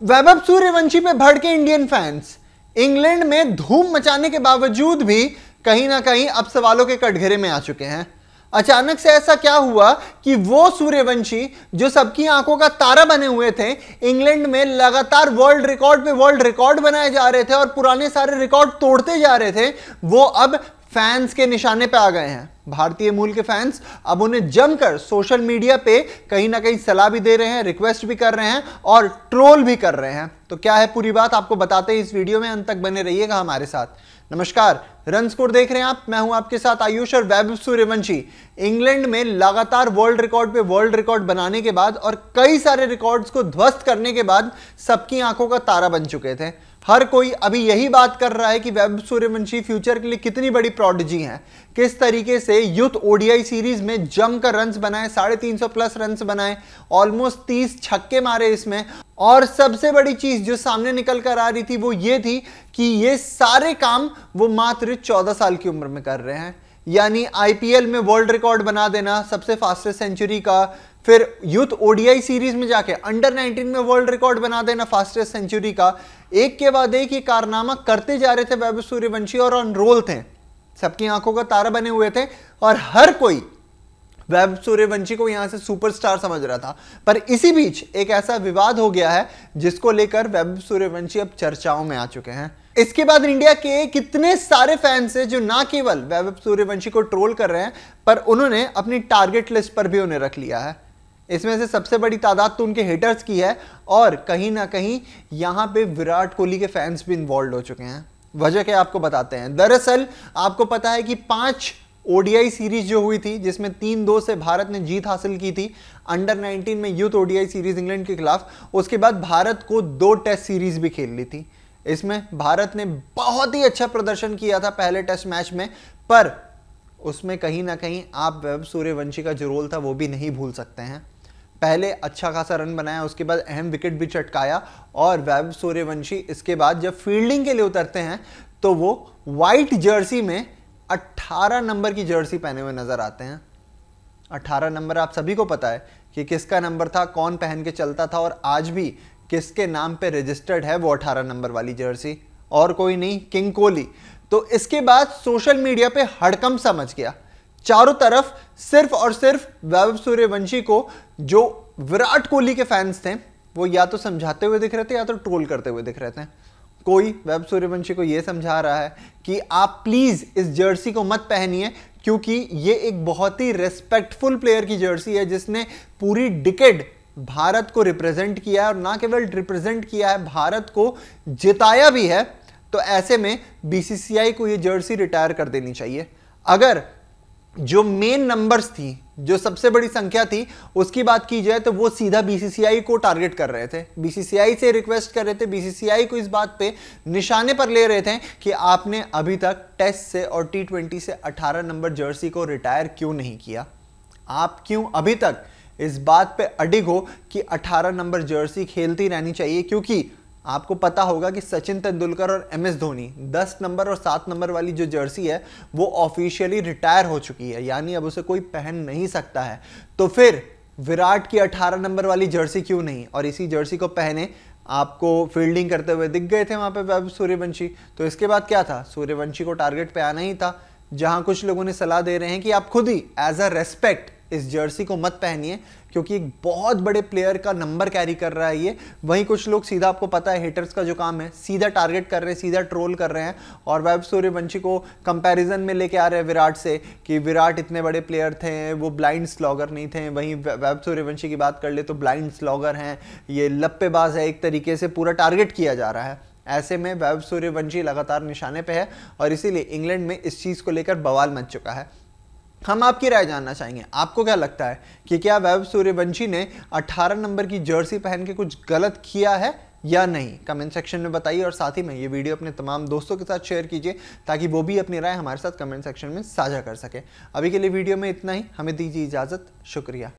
वैभव सूर्यवंशी पे भड़के Indian fans. England में धूम मचाने के बावजूद भी कहीं ना कहीं अब सवालों के कटघरे में आ चुके हैं। अचानक से ऐसा क्या हुआ कि वो सूर्यवंशी जो सबकी आंखों का तारा बने हुए थे, इंग्लैंड में लगातार वर्ल्ड रिकॉर्ड पे वर्ल्ड रिकॉर्ड बनाए जा रहे थे और पुराने सारे रिकॉर्ड तोड़ते जा रहे थे, वो अब फैंस के निशाने पे आ गए हैं। भारतीय मूल के फैंस अब उन्हें जमकर सोशल मीडिया पे कहीं ना कहीं सलाह भी दे रहे हैं, रिक्वेस्ट भी कर रहे हैं और ट्रोल भी कर रहे हैं। तो क्या है पूरी बात, आपको बताते हैं इस वीडियो में, अंत तक बने रहिएगा हमारे साथ। नमस्कार, रन स्कोर देख रहे हैं आप, मैं हूं आपके साथ आयुष। और वैभव सूर्यवंशी इंग्लैंड में लगातार वर्ल्ड रिकॉर्ड पे वर्ल्ड रिकॉर्ड बनाने के बाद और कई सारे रिकॉर्ड्स को ध्वस्त करने के बाद सबकी आंखों का तारा बन चुके थे। हर कोई अभी यही बात कर रहा है कि वैभव सूर्यवंशी फ्यूचर के लिए कितनी बड़ी प्रोडिजी हैं, किस तरीके से यूथ ओडीआई सीरीज में जमकर रन्स बनाए, 350 प्लस रन्स बनाए, ऑलमोस्ट 30 छक्के मारे इसमें। और सबसे बड़ी चीज जो सामने निकल कर आ रही थी वो ये थी कि ये सारे काम वो मात्र 14 साल की उम्र में कर रहे हैं। यानी आईपीएल में वर्ल्ड रिकॉर्ड बना देना सबसे फास्टेस्ट सेंचुरी का, फिर यूथ ओडीआई सीरीज में जाके अंडर 19 में वर्ल्ड रिकॉर्ड बना देना फास्टेस्ट सेंचुरी का। एक के बाद एक ये कारनामा करते जा रहे थे वैभव सूर्यवंशी और ऑन रोल थे, सबकी आंखों का तारा बने हुए थे और हर कोई वैभव सूर्यवंशी को यहां से सुपरस्टार समझ रहा था। पर इसी बीच एक ऐसा विवाद हो गया है जिसको लेकर वैभव सूर्यवंशी अब चर्चाओं में आ चुके हैं। इसके बाद इंडिया के कितने सारे फैंस हैं जो ना केवल वैभव सूर्यवंशी को ट्रोल कर रहे हैं पर उन्होंने अपनी टारगेट लिस्ट पर भी उन्हें रख लिया है। इसमें से सबसे बड़ी तादाद तो उनके हेटर्स की है और कहीं ना कहीं यहां पे विराट कोहली के फैंस भी इन्वॉल्व हो चुके हैं। वजह क्या आपको बताते हैं। दरअसल आपको पता है कि 5 ओडीआई सीरीज जो हुई थी जिसमें 3-2 से भारत ने जीत हासिल की थी अंडर 19 में यूथ ओडीआई सीरीज इंग्लैंड के खिलाफ। उसके बाद भारत को 2 टेस्ट सीरीज भी खेल ली थी। इसमें भारत ने बहुत ही अच्छा प्रदर्शन किया था पहले टेस्ट मैच में, पर उसमें कहीं ना कहीं आप वैभव सूर्यवंशी का जो रोल था वो भी नहीं भूल सकते हैं। पहले अच्छा खासा रन बनाया, उसके बाद अहम विकेट भी चटकाया और वैभव सूर्यवंशी इसके बाद जब फील्डिंग के लिए उतरते हैं तो वो व्हाइट जर्सी में 18 नंबर की जर्सी पहने हुए नजर आते हैं। 18 नंबर आप सभी को पता है कि किसका नंबर था, कौन पहन के चलता था और आज भी किसके नाम पे रजिस्टर्ड है वो 18 नंबर वाली जर्सी, और कोई नहीं, किंग कोहली। तो इसके बाद सोशल मीडिया पे हड़कंप समझ गया। चारों तरफ सिर्फ और सिर्फ वैभव सूर्यवंशी को जो विराट कोहली के फैंस थे वो या तो समझाते हुए दिख रहे थे या तो ट्रोल करते हुए दिख रहे थे। कोई वैभव सूर्यवंशी को यह समझा रहा है कि आप प्लीज इस जर्सी को मत पहनिए क्योंकि ये एक बहुत ही रेस्पेक्टफुल प्लेयर की जर्सी है जिसने पूरी डिकेड भारत को रिप्रेजेंट किया है और ना केवल रिप्रेजेंट किया है, भारत को जिताया भी है। तो ऐसे में बीसीसीआई को ये जर्सी रिटायर कर देनी चाहिए। अगर जो मेन नंबर्स थी, जो सबसे बड़ी संख्या थी, उसकी बात की जाए तो वो सीधा बीसीसीआई को टारगेट कर रहे थे, बीसीसीआई से रिक्वेस्ट कर रहे थे, बीसीसीआई को इस बात पे निशाने पर ले रहे थे कि आपने अभी तक टेस्ट से और T20 से 18 नंबर जर्सी को रिटायर क्यों नहीं किया। आप क्यों अभी तक इस बात पे अडिग हो कि 18 नंबर जर्सी खेलती रहनी चाहिए, क्योंकि आपको पता होगा कि सचिन तेंदुलकर और एमएस धोनी 10 नंबर और 7 नंबर वाली जो जर्सी है वो ऑफिशियली रिटायर हो चुकी है, यानी अब उसे कोई पहन नहीं सकता है। तो फिर विराट की 18 नंबर वाली जर्सी क्यों नहीं, और इसी जर्सी को पहने आपको फील्डिंग करते हुए दिख गए थे वहां पे वैभव सूर्यवंशी। तो इसके बाद क्या था, सूर्यवंशी को टारगेट पे आना ही था। जहां कुछ लोगों ने सलाह दे रहे हैं कि आप खुद ही एज अ रेस्पेक्ट इस जर्सी को मत पहनिए क्योंकि एक बहुत बड़े प्लेयर का नंबर कैरी कर रहा है ये। वहीं कुछ लोग सीधा, आपको पता है हेटर्स का जो काम है, सीधा टारगेट कर रहे हैं, सीधा ट्रोल कर रहे हैं और वैभव सूर्यवंशी को कंपैरिजन में लेके आ रहे हैं विराट से कि विराट इतने बड़े प्लेयर थे, वो ब्लाइंड स्लॉगर नहीं थे। वहीं वैभव सूर्यवंशी की बात कर ले तो ब्लाइंड स्लॉगर हैं, ये लप्पेबाज है, एक तरीके से पूरा टारगेट किया जा रहा है। ऐसे में वैभव सूर्यवंशी लगातार निशाने पे है और इसीलिए इंग्लैंड में इस चीज़ को लेकर बवाल मच चुका है। हम आपकी राय जानना चाहेंगे, आपको क्या लगता है कि क्या वैभव सूर्यवंशी ने 18 नंबर की जर्सी पहन के कुछ गलत किया है या नहीं? कमेंट सेक्शन में बताइए और साथ ही में ये वीडियो अपने तमाम दोस्तों के साथ शेयर कीजिए ताकि वो भी अपनी राय हमारे साथ कमेंट सेक्शन में साझा कर सके। अभी के लिए वीडियो में इतना ही, हमें दीजिए इजाज़त, शुक्रिया।